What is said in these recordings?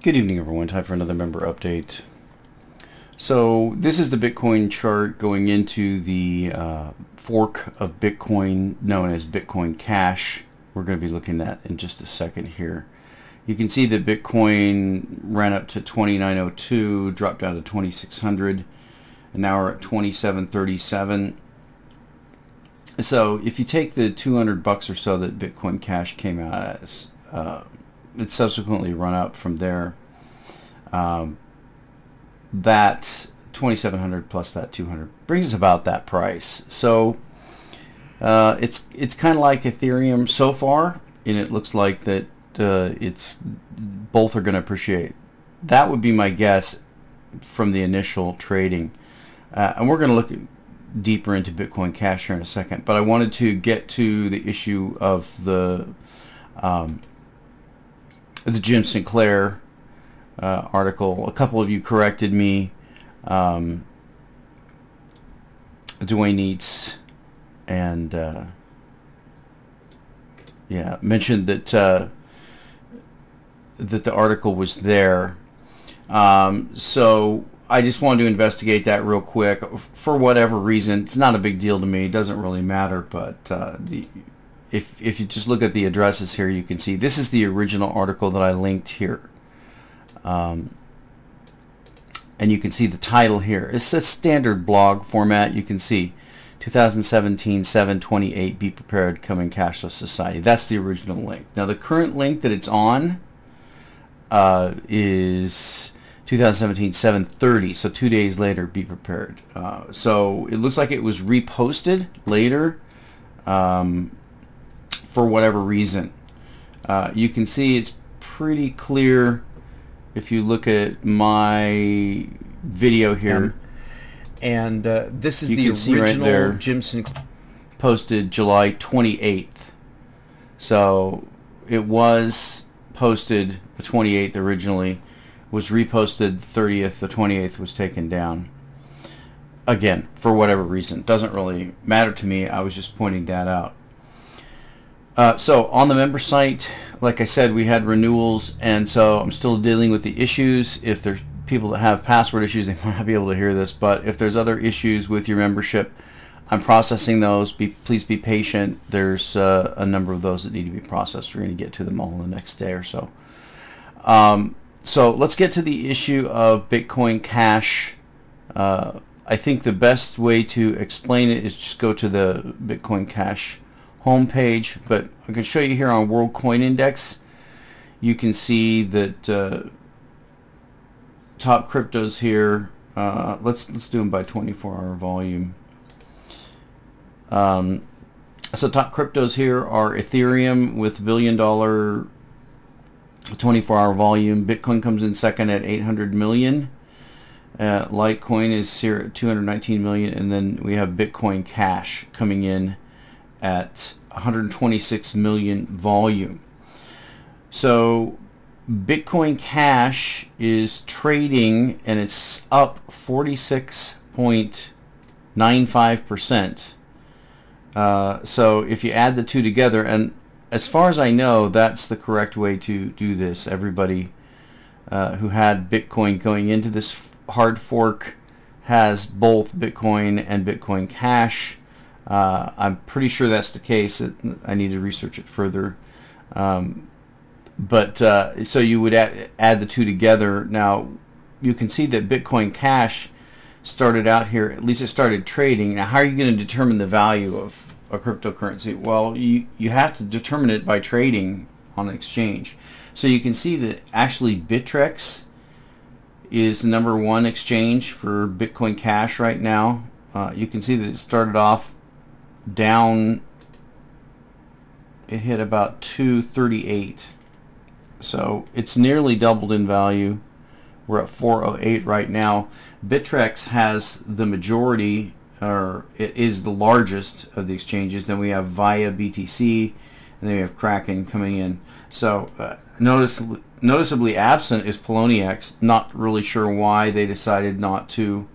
Good evening, everyone. Time for another member update. So this is the Bitcoin chart going into the fork of Bitcoin known as Bitcoin Cash. We're going to be looking at in just a second here. You can see that Bitcoin ran up to 2902, dropped down to 2600, and now we're at 2737. So if you take the $200 or so that Bitcoin Cash came out as, it's subsequently run up from there. That 2,700 plus that 200 brings us about that price. So it's kind of like Ethereum so far, and it looks like that it's both are going to appreciate. That would be my guess from the initial trading, and we're going to look deeper into Bitcoin Cash here in a second. But I wanted to get to the issue of the Jim Sinclair article. A couple of you corrected me. Dwayne Eats and yeah, mentioned that that the article was there. So I just wanted to investigate that real quick. For whatever reason, it's not a big deal to me. It doesn't really matter. But if you just look at the addresses here, you can see this is the original article that I linked here. And you can see the title here. It's a standard blog format. You can see 2017 7/28 Be Prepared Coming Cashless Society. That's the original link. Now the current link that it's on is 2017 7/30, so 2 days later. Be prepared. So it looks like it was reposted later for whatever reason. You can see it's pretty clear if you look at my video here, and this is the original right Jim Sinclair posted July 28th. So it was posted the 28th originally, was reposted the 30th, the 28th was taken down. Again, for whatever reason, doesn't really matter to me. I was just pointing that out. So on the member site, like I said, we had renewals, and so I'm still dealing with the issues. If there's people that have password issues, they might not be able to hear this, but if there's other issues with your membership, I'm processing those. Please be patient. There's a number of those that need to be processed. We're going to get to them all in the next day or so. So let's get to the issue of Bitcoin Cash. I think the best way to explain it is just go to the Bitcoin Cash homepage, but I can show you here on World Coin Index. You can see that top cryptos here. Let's do them by 24-hour volume. So top cryptos here are Ethereum with $1 billion 24-hour volume. Bitcoin comes in second at 800 million. Litecoin is here at 219 million, and then we have Bitcoin Cash coming in at 126 million volume. So Bitcoin Cash is trading, and it's up 46.95%. So if you add the two together, and as far as I know, that's the correct way to do this. Everybody who had Bitcoin going into this hard fork has both Bitcoin and Bitcoin Cash. I'm pretty sure that's the case. I need to research it further. But so you would add the two together. Now you can see that Bitcoin Cash started out here, at least it started trading. Now how are you going to determine the value of a cryptocurrency? Well, you have to determine it by trading on an exchange. So you can see that actually Bittrex is the #1 exchange for Bitcoin Cash right now. You can see that it started off down. It hit about 238, so it's nearly doubled in value. We're at 408 right now. Bittrex has the majority, or it is the largest of the exchanges. Then we have Via BTC, and then we have Kraken coming in. So noticeably absent is Poloniex. Not really sure why they decided not to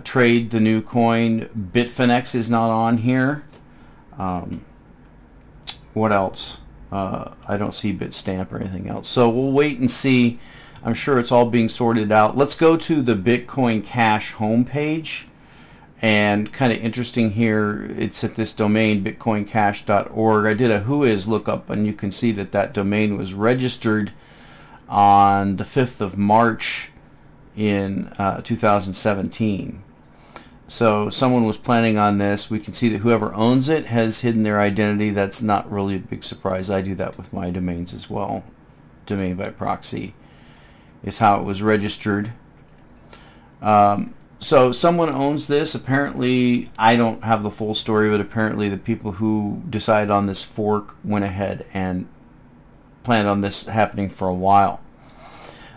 trade the new coin. Bitfinex is not on here. What else? I don't see Bitstamp or anything else. So we'll wait and see. I'm sure it's all being sorted out. Let's go to the Bitcoin Cash homepage. And kind of interesting here, it's at this domain, bitcoincash.org. I did a Whois lookup, and you can see that that domain was registered on the 5th of March in 2017. So someone was planning on this. We can see that whoever owns it has hidden their identity. That's not really a big surprise. I do that with my domains as well. Domain by proxy is how it was registered. So someone owns this. Apparently, I don't have the full story, but apparently the people who decided on this fork went ahead and planned on this happening for a while.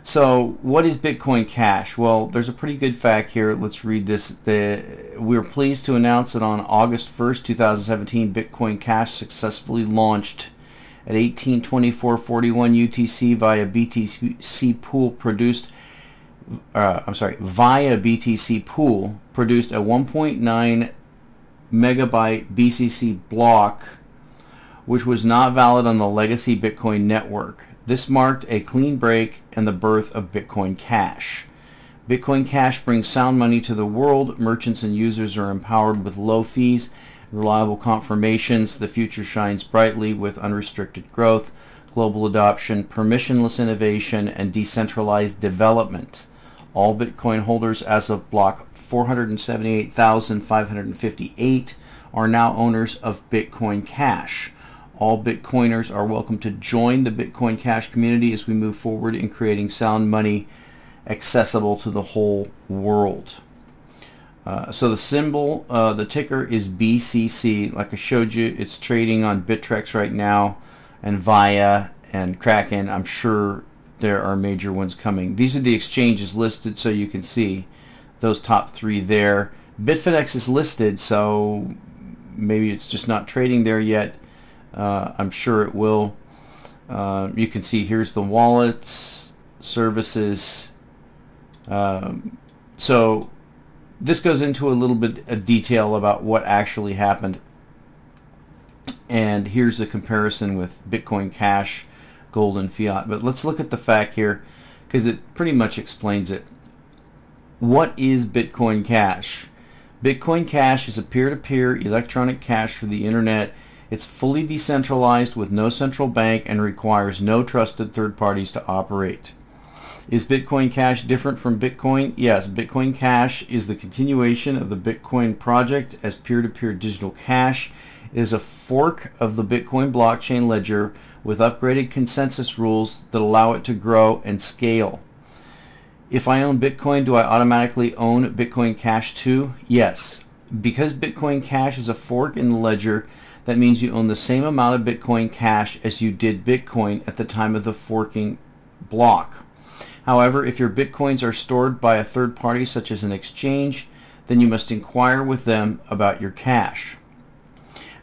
So what is Bitcoin Cash? Well, there's a pretty good fact here. Let's read this. We're pleased to announce that on August 1st, 2017, Bitcoin Cash successfully launched at 1824.41 UTC via BTC Pool via BTC Pool produced a 1.9 megabyte BCC block, which was not valid on the legacy Bitcoin network. This marked a clean break and the birth of Bitcoin Cash. Bitcoin Cash brings sound money to the world. Merchants and users are empowered with low fees, reliable confirmations. The future shines brightly with unrestricted growth, global adoption, permissionless innovation, and decentralized development. All Bitcoin holders as of block 478,558 are now owners of Bitcoin Cash. All Bitcoiners are welcome to join the Bitcoin Cash community as we move forward in creating sound money accessible to the whole world. So the symbol, the ticker is BCC. Like I showed you, it's trading on Bittrex right now, and Via and Kraken. I'm sure there are major ones coming. These are the exchanges listed, so you can see those top three there. Bitfinex is listed, so maybe it's just not trading there yet. I'm sure it will. You can see here's the wallets, services. So this goes into a little bit of detail about what actually happened. And here's a comparison with Bitcoin Cash, gold, and fiat. But let's look at the fact here, because it pretty much explains it. What is Bitcoin Cash? Bitcoin Cash is a peer-to-peer electronic cash for the internet. It's fully decentralized with no central bank and requires no trusted third parties to operate. Is Bitcoin Cash different from Bitcoin? Yes, Bitcoin Cash is the continuation of the Bitcoin project as peer-to-peer digital cash. It is a fork of the Bitcoin blockchain ledger with upgraded consensus rules that allow it to grow and scale. If I own Bitcoin, do I automatically own Bitcoin Cash too? Yes. Because Bitcoin Cash is a fork in the ledger, that means you own the same amount of Bitcoin Cash as you did Bitcoin at the time of the forking block. However, if your Bitcoins are stored by a third party such as an exchange, then you must inquire with them about your cash.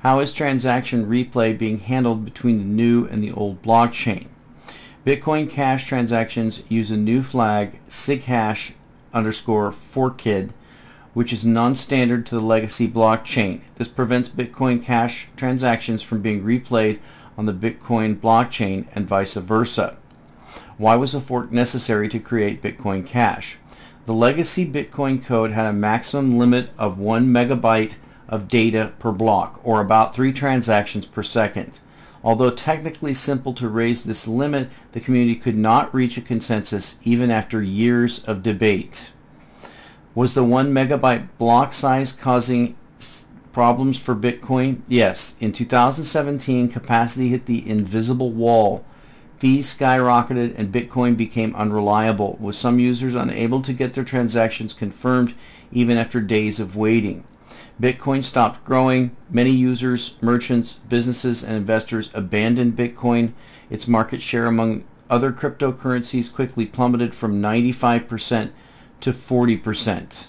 How is transaction replay being handled between the new and the old blockchain? Bitcoin Cash transactions use a new flag, sighash_4kid, which is non-standard to the legacy blockchain. This prevents Bitcoin Cash transactions from being replayed on the Bitcoin blockchain and vice versa. Why was a fork necessary to create Bitcoin Cash? The legacy Bitcoin code had a maximum limit of 1 megabyte of data per block, or about 3 transactions per second. Although technically simple to raise this limit, the community could not reach a consensus even after years of debate. Was the 1 megabyte block size causing problems for Bitcoin? Yes. In 2017, capacity hit the invisible wall. Fees skyrocketed and Bitcoin became unreliable, with some users unable to get their transactions confirmed even after days of waiting. Bitcoin stopped growing. Many users, merchants, businesses, and investors abandoned Bitcoin. Its market share among other cryptocurrencies quickly plummeted from 95% to 40%.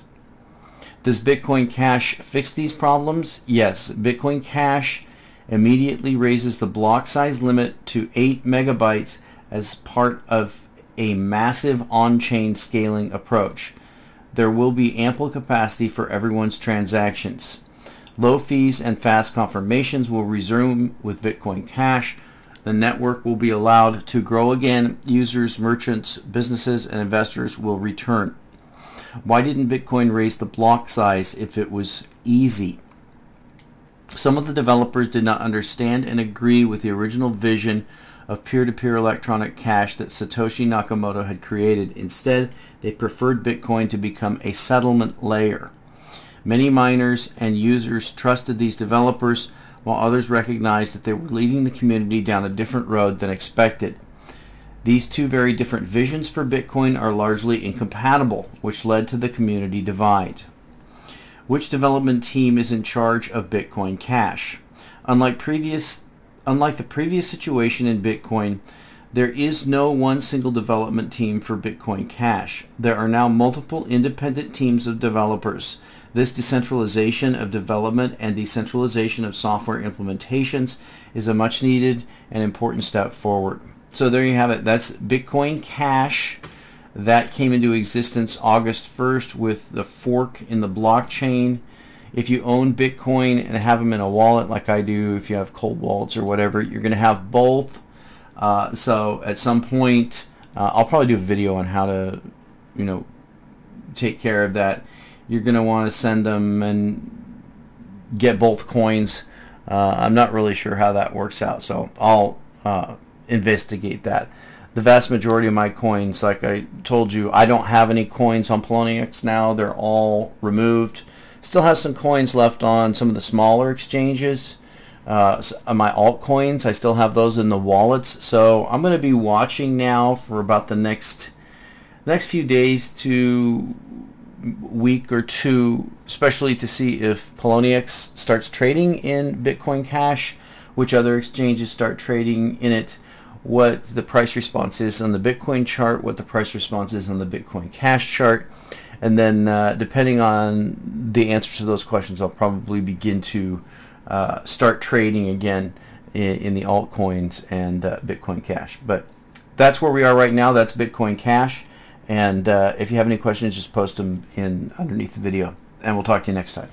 Does Bitcoin Cash fix these problems? Yes. Bitcoin Cash immediately raises the block size limit to 8 megabytes as part of a massive on-chain scaling approach. There will be ample capacity for everyone's transactions. Low fees and fast confirmations will resume with Bitcoin Cash. The network will be allowed to grow again. Users, merchants, businesses, and investors will return. Why didn't Bitcoin raise the block size if it was easy? Some of the developers did not understand and agree with the original vision of peer-to-peer electronic cash that Satoshi Nakamoto had created. Instead, they preferred Bitcoin to become a settlement layer. Many miners and users trusted these developers, while others recognized that they were leading the community down a different road than expected. These two very different visions for Bitcoin are largely incompatible, which led to the community divide. Which development team is in charge of Bitcoin Cash? Unlike the previous situation in Bitcoin, there is no one single development team for Bitcoin Cash. There are now multiple independent teams of developers. This decentralization of development and decentralization of software implementations is a much needed and important step forward. So there you have it. That's Bitcoin Cash. That came into existence August 1st with the fork in the blockchain. If you own Bitcoin and have them in a wallet like I do, if you have cold wallets or whatever, you're going to have both. So at some point, I'll probably do a video on how to, take care of that. You're going to want to send them and get both coins. I'm not really sure how that works out, so I'll investigate that. The vast majority of my coins, like I told you, I don't have any coins on Poloniex now. They're all removed. Still have some coins left on some of the smaller exchanges. My altcoins, I still have those in the wallets. So I'm going to be watching now for about the next few days to week or two, especially to see if Poloniex starts trading in Bitcoin Cash, which other exchanges start trading in it, what the price response is on the Bitcoin chart, what the price response is on the Bitcoin Cash chart, and then depending on the answers to those questions, I'll probably begin to start trading again in the altcoins and Bitcoin Cash. But that's where we are right now. That's Bitcoin Cash. And if you have any questions, just post them in underneath the video, and we'll talk to you next time.